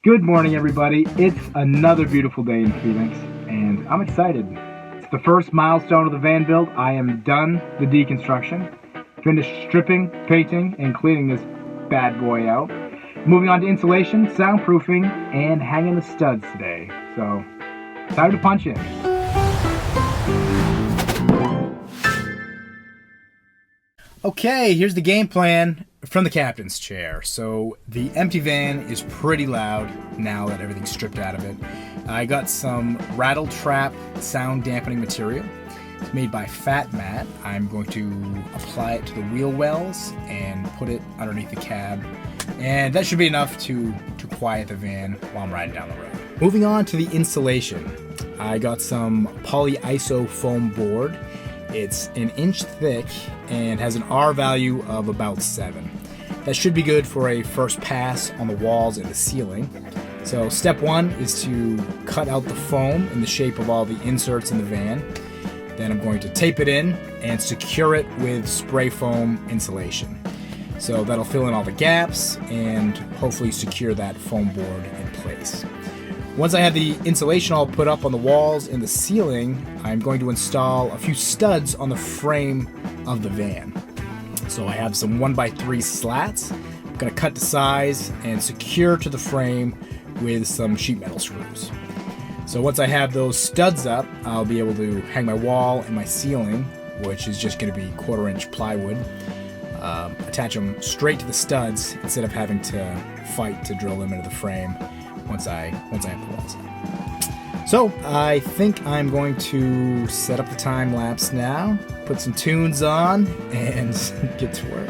Good morning, everybody. It's another beautiful day in Phoenix, and I'm excited. It's the first milestone of the van build. I am done the deconstruction, finished stripping, painting, and cleaning this bad boy out. Moving on to insulation, soundproofing, and hanging the studs today. So, time to punch in. Okay, here's the game plan from the captain's chair. So the empty van is pretty loud now that everything's stripped out of it. I got some rattle trap sound dampening material. It's made by Fat Matt. I'm going to apply it to the wheel wells and put it underneath the cab. And that should be enough to quiet the van while I'm riding down the road. Moving on to the insulation. I got some polyiso foam board. It's an inch thick and has an R value of about 7. That should be good for a first pass on the walls and the ceiling. So step 1 is to cut out the foam in the shape of all the inserts in the van. Then I'm going to tape it in and secure it with spray foam insulation. So that'll fill in all the gaps and hopefully secure that foam board in place. Once I have the insulation all put up on the walls and the ceiling, I'm going to install a few studs on the frame of the van. So I have some 1x3 slats. I'm going to cut to size and secure to the frame with some sheet metal screws. So once I have those studs up, I'll be able to hang my wall and my ceiling, which is just going to be 1/4-inch plywood. Attach them straight to the studs instead of having to fight to drill them into the frame once I have the walls up. So I think I'm going to set up the time lapse now, put some tunes on, and get to work.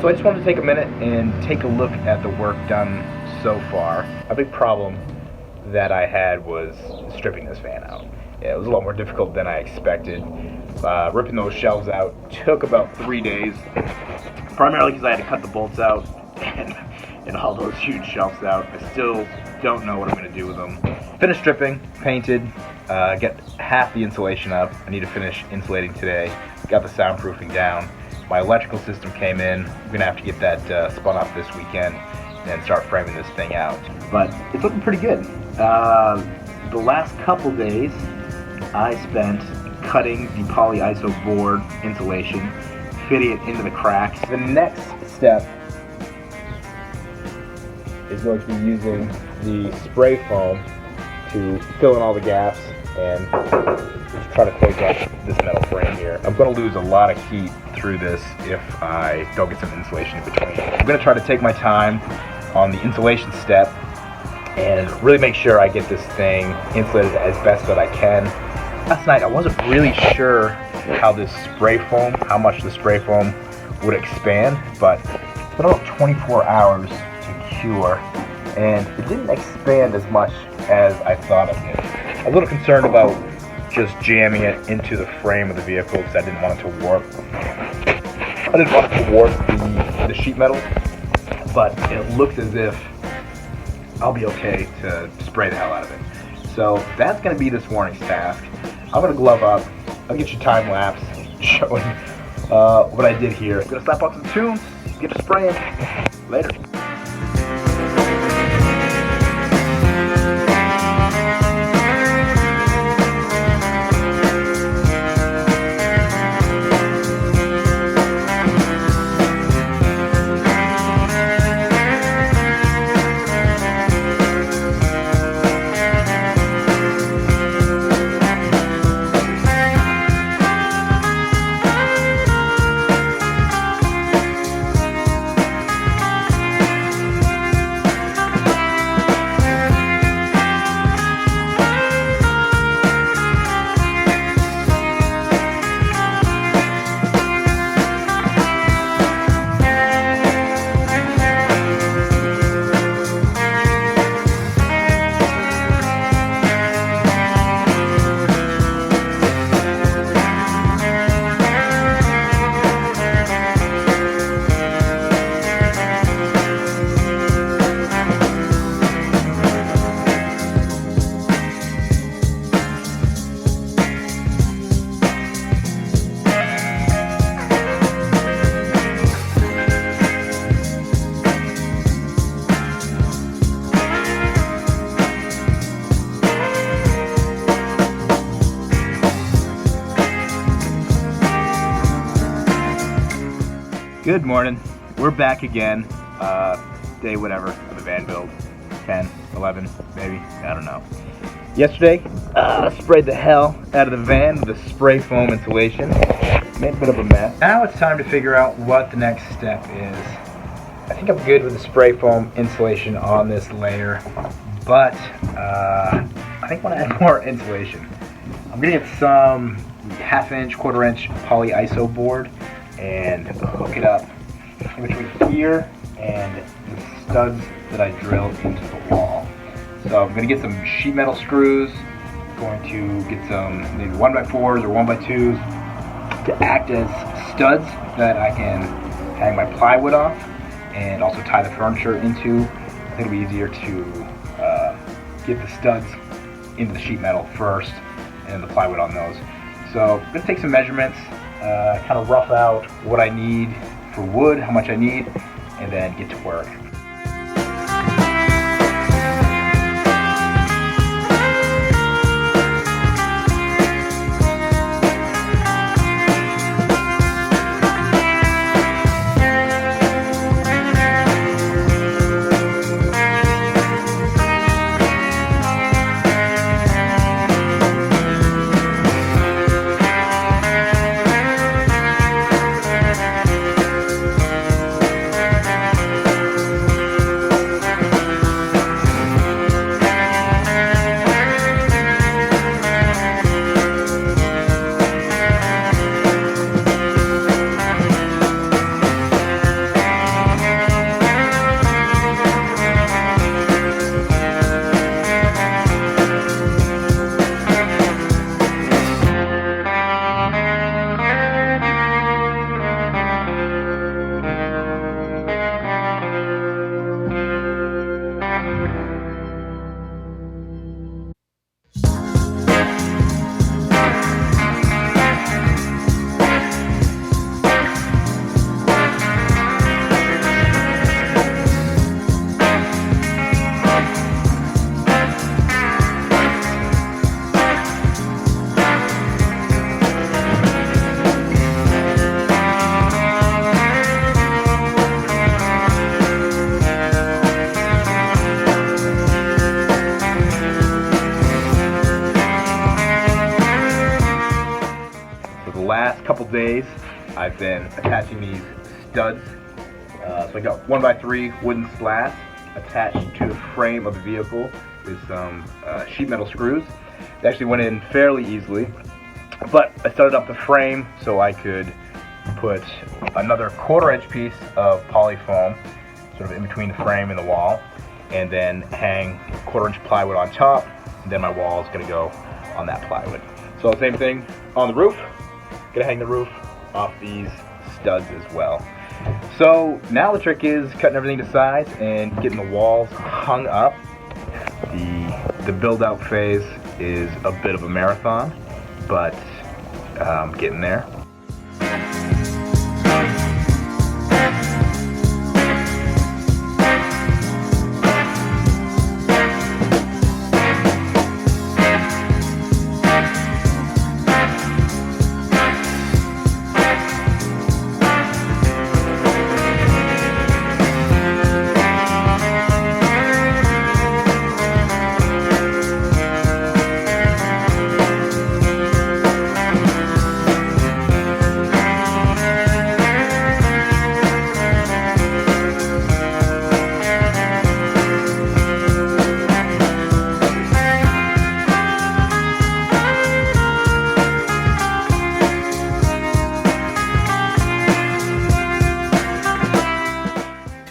So I just wanted to take a minute and take a look at the work done so far. A big problem that I had was stripping this van out. Yeah, it was a lot more difficult than I expected. Ripping those shelves out took about 3 days, primarily because I had to cut the bolts out and all those huge shelves out. I still don't know what I'm going to do with them. Finished stripping, painted, get half the insulation up. I need to finish insulating today. Got the soundproofing down. My electrical system came in. I'm going to have to get that spun up this weekend and start framing this thing out. But it's looking pretty good. The last couple days I spent cutting the polyiso board insulation, fitting it into the cracks. The next step is going to be using the spray foam to fill in all the gaps and just try to close up this metal frame here. I'm going to lose a lot of heat through this if I don't get some insulation in between. I'm going to try to take my time on the insulation step and really make sure I get this thing insulated as best that I can. Last night I wasn't really sure how much the spray foam would expand, but it's been about 24 hours to cure, and it didn't expand as much as I thought it did. I was a little concerned about just jamming it into the frame of the vehicle because I didn't want it to warp. I didn't want it to warp the sheet metal, but it looks as if I'll be okay to spray the hell out of it. So that's going to be this morning's task. I'm going to glove up. I'll get you time lapse showing what I did here. I'm going to slap on some tunes, get to spraying. Later. Good morning. We're back again. Day whatever of the van build. 10, 11, maybe. I don't know. Yesterday, sprayed the hell out of the van with the spray foam insulation. Made a bit of a mess. Now it's time to figure out what the next step is. I think I'm good with the spray foam insulation on this layer, but I think I want to add more insulation. I'm going to get some 1/2 inch, 1/4 inch polyiso board and hook it up in between here and the studs that I drilled into the wall. So I'm going to get some sheet metal screws, going to get some maybe 1x4s or 1x2s to act as studs that I can hang my plywood off and also tie the furniture into. I think it'll be easier to get the studs into the sheet metal first and then the plywood on those. So I'm going to take some measurements, kind of rough out what I need for wood, how much I need, and then get to work. days, I've been attaching these studs. So I got 1x3 wooden slats attached to the frame of the vehicle with some sheet metal screws. They actually went in fairly easily, but I started up the frame so I could put another 1/4-inch piece of polyfoam sort of in between the frame and the wall, and then hang 1/4-inch plywood on top, and then my wall is going to go on that plywood. So same thing on the roof, going to hang the roof off these studs as well. So now the trick is cutting everything to size and getting the walls hung up. The build out phase is a bit of a marathon, but getting there.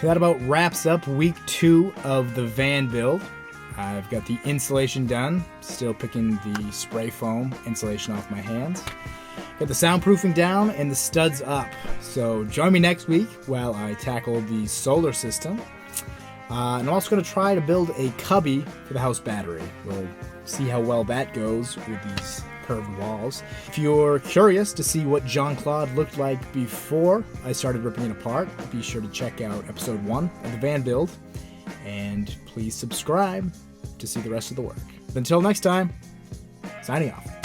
That about wraps up week 2 of the van build. I've got the insulation done, still picking the spray foam insulation off my hands. Got the soundproofing down and the studs up. So join me next week while I tackle the solar system. And I'm also going to try to build a cubby for the house battery. We'll see how well that goes with these curved walls. If you're curious to see what Jean Claude looked like before I started ripping it apart, be sure to check out episode 1 of the van build, and please subscribe to see the rest of the work. Until next time, signing off.